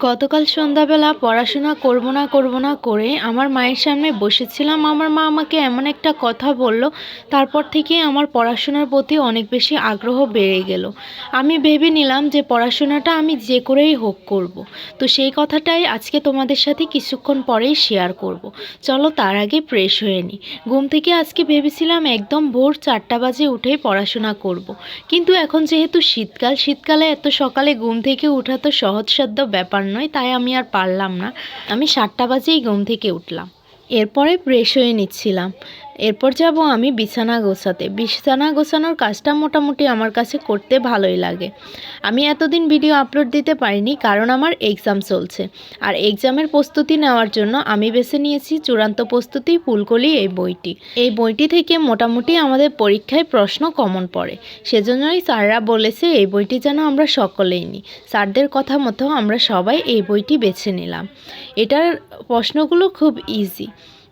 গতকাল সন্ধ্যাবেলা পড়াশোনা করব না করে আমার মায়ের সামনে বসেছিলাম। আমার মা আমাকে এমন একটা কথা বলল, তারপর থেকে আমার পড়াশোনার প্রতি অনেক বেশি আগ্রহ বেড়ে গেল। আমি ভেবে নিলাম যে পড়াশোনাটা আমি যে করেই হোক করব। তো সেই কথাটাই আজকে তোমাদের সাথে কিছুক্ষণ পরেই শেয়ার করব। চলো তার আগে ফ্রেশ হয়ে নিই। ঘুম থেকে আজকে ভেবেছিলাম একদম ভোর 4টা বাজে উঠেই পড়াশোনা করব। কিন্তু এখন যেহেতু শীতকালে এত সকালে ঘুম থেকে ওঠা তো সহজসাধ্য ব্যাপার নয়, তাই আমি আর পারলাম না। আমি 7টা বাজেই ঘুম থেকে উঠলাম। এরপরে ফ্রেশ হয়ে নিচ্ছিলাম। এরপর যাব আমি বিছানা গোছাতে। বিছানা গোছানোর কাজটা মোটামুটি আমার কাছে করতে ভালোই লাগে। আমি এতদিন ভিডিও আপলোড দিতে পারিনি কারণ আমার এক্সাম চলছে। আর এক্সামের প্রস্তুতি নেওয়ার জন্য আমি বেছে নিয়েছি চূড়ান্ত প্রস্তুতি ফুলকলি এই বইটি। এই বইটি থেকে মোটামুটি আমাদের পরীক্ষায় প্রশ্ন কমন পড়ে। সেজন্যই স্যাররা বলেছে এই বইটি যেন আমরা সকলেই নিই। স্যারদের কথা মতো আমরা সবাই এই বইটি বেছে নিলাম। এটার প্রশ্নগুলো খুব ইজি,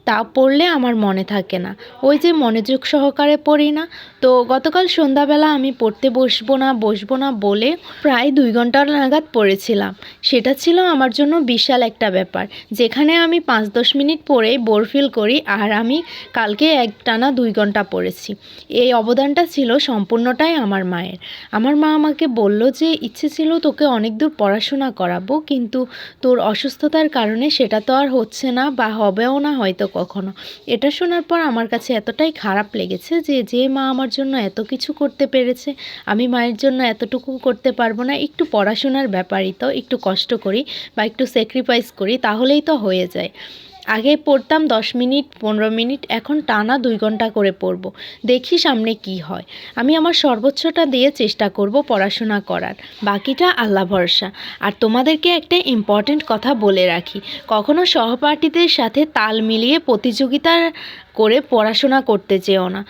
তা পড়লে আমার মনে থাকে না, ওই যে মনোযোগ সহকারে পড়ি না। তো গতকাল সন্ধ্যাবেলা আমি পড়তে বসবো না বলে প্রায় 2 ঘন্টা নাগাদ পড়েছিলাম। সেটা ছিল আমার জন্য বিশাল একটা ব্যাপার, যেখানে আমি 5-10 মিনিট পড়েই বোর ফিল করি, আর আমি কালকে একটানা 2 ঘন্টা পড়েছি। এই অবদানটা ছিল সম্পূর্ণটাই আমার মায়ের। আমার মা আমাকে বলল যে ইচ্ছে ছিল তোকে অনেক দূর পড়াশোনা করাবো, কিন্তু তোর অসুস্থতার কারণে সেটা তো আর হচ্ছে না বা হবেও না হয়তো কখনো। এটা শোনার পর আমার কাছে এতটাই খারাপ লেগেছে যে মা আমার জন্য এত কিছু করতে পেরেছে, আমি মায়ের জন্য এতটুকু করতে পারবো না। একটু পড়াশোনার ব্যাপারই তো, একটু কষ্ট করি বা একটু স্যাক্রিফাইস করি তাহলেই তো হয়ে যায়। আগে পড়তাম 10 মিনিট 15 মিনিট, এখন টানা 2 ঘন্টা করে পড়ব। দেখি সামনে কি হয়। আমি আমার সর্বোচ্চটা দিয়ে চেষ্টা করব পড়াশোনা করার, বাকিটা আল্লাহ ভরসা। আর তোমাদেরকে একটা ইম্পর্ট্যান্ট কথা বলে রাখি, কখনো সহপাঠীদের সাথে তাল মিলিয়ে প্রতিযোগিতা করে পড়াশোনা করতে চেও না,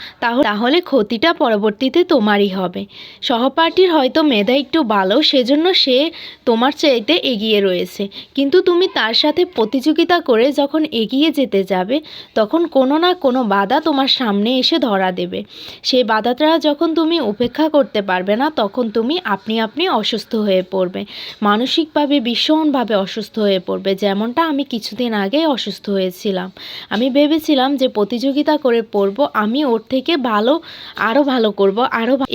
তাহলে ক্ষতিটা পরবর্তীতে তোমারই হবে। সহপাঠীর হয়তো মেধা একটু ভালো, সেজন্য সে তোমার চাইতে এগিয়ে রয়েছে, কিন্তু তুমি তার সাথে প্রতিযোগিতা করে যখন এগিয়ে যেতে যাবে, তখন কোনো না কোনো বাধা তোমার সামনে এসে ধরা দেবে। সেই বাধাটা যখন তুমি উপেক্ষা করতে পারবে না, তখন তুমি আপনি অসুস্থ হয়ে পড়বে, মানসিকভাবে ভীষণভাবে অসুস্থ হয়ে পড়বে, যেমনটা আমি কিছুদিন আগে অসুস্থ হয়েছিলাম। আমি ভেবেছিলাম যে প্রতিযোগিতা করে পড়ব, আমি ওর থেকে আরও ভালো করব,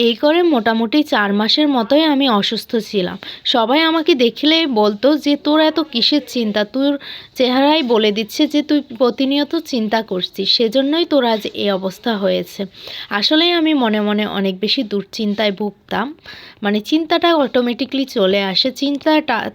এই করে মোটামুটি 4 মাসের মতোই আমি অসুস্থ ছিলাম। সবাই আমাকে দেখলেই বলতো যে তোর এত কিসের চিন্তা, তোর চেহারাই বলে দিচ্ছে যে তুই প্রতিনিয়ত চিন্তা করছিস, সেজন্যই তোর আজ এই অবস্থা হয়েছে। আসলেই আমি মনে মনে অনেক বেশি দুশ্চিন্তায় ভুগতাম, মানে চিন্তাটা অটোমেটিকলি চলে আসে, চিন্তা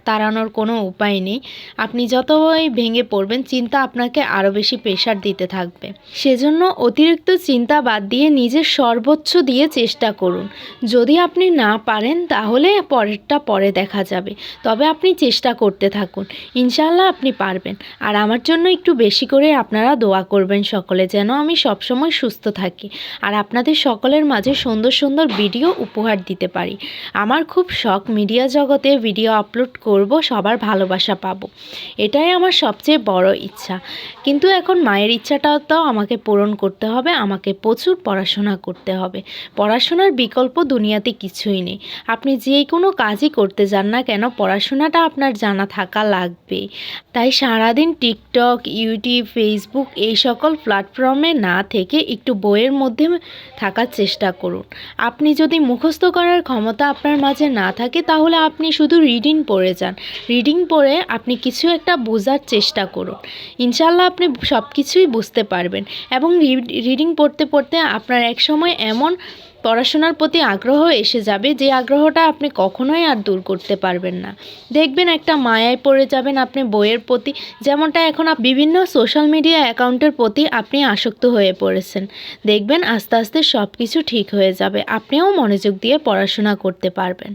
তাড়ানোর কোনো উপায় নেই। আপনি যতই ভেঙে পড়বেন, চিন্তা আপনাকে আরও বেশি প্রেশার দিতে থাকবে। সেজন্য অতিরিক্ত চিন্তা বাদ দিয়ে নিজের সর্বোচ্চ দিয়ে চেষ্টা করুন। যদি আপনি না পারেন তাহলে পরেরটা পরে দেখা যাবে, তবে আপনি চেষ্টা করতে থাকুন, ইনশাআল্লাহ আপনি পারবেন। আর আমার জন্য একটু বেশি করে আপনারা দোয়া করবেন সকলে, যেন আমি সবসময় সুস্থ থাকি আর আপনাদের সকলের মাঝে সুন্দর সুন্দর ভিডিও উপহার দিতে পারি। আমার খুব শখ মিডিয়া জগতে ভিডিও আপলোড করব, সবার ভালোবাসা পাবো, এটাই আমার সবচেয়ে বড় ইচ্ছা। কিন্তু এখন মায়ের ইচ্ছাটাও তো আমাকে পূরণ করতে হবে, আমাকে প্রচুর পড়াশোনা করতে হবে। পড়াশোনার বিকল্প দুনিয়াতে কিছুই নেই। আপনি যে কোনো কাজই করতে যান না কেন, পড়াশোনাটা আপনার জানা থাকা লাগবে। তাই সারাদিন টিকটক, ইউটিউব, ফেসবুক এই সকল প্ল্যাটফর্মে না থেকে একটু বইয়ের মধ্যে থাকার চেষ্টা করুন। আপনি যদি মুখস্থ করার ক্ষমতা আপনার মাঝে না থাকে, তাহলে আপনি শুধু রিডিং পড়ে যান। রিডিং পড়ে আপনি কিছু একটা বোঝার চেষ্টা করুন, ইনশাআল্লাহ আপনি সব কিছুই বুঝতে পারবেন। এবং রিডিং পড়তে পড়তে আপনার এক সময় এমন পড়াশোনার প্রতি আগ্রহ এসে যাবে, যে আগ্রহটা আপনি কখনোই আর দূর করতে পারবেন না। দেখবেন একটা মায়ায় পড়ে যাবেন আপনি বইয়ের প্রতি, যেমনটা এখন বিভিন্ন সোশ্যাল মিডিয়া অ্যাকাউন্টের প্রতি আপনি আসক্ত হয়ে পড়েছেন। দেখবেন আস্তে আস্তে সব কিছু ঠিক হয়ে যাবে, আপনিও মনোযোগ দিয়ে পড়াশোনা করতে পারবেন।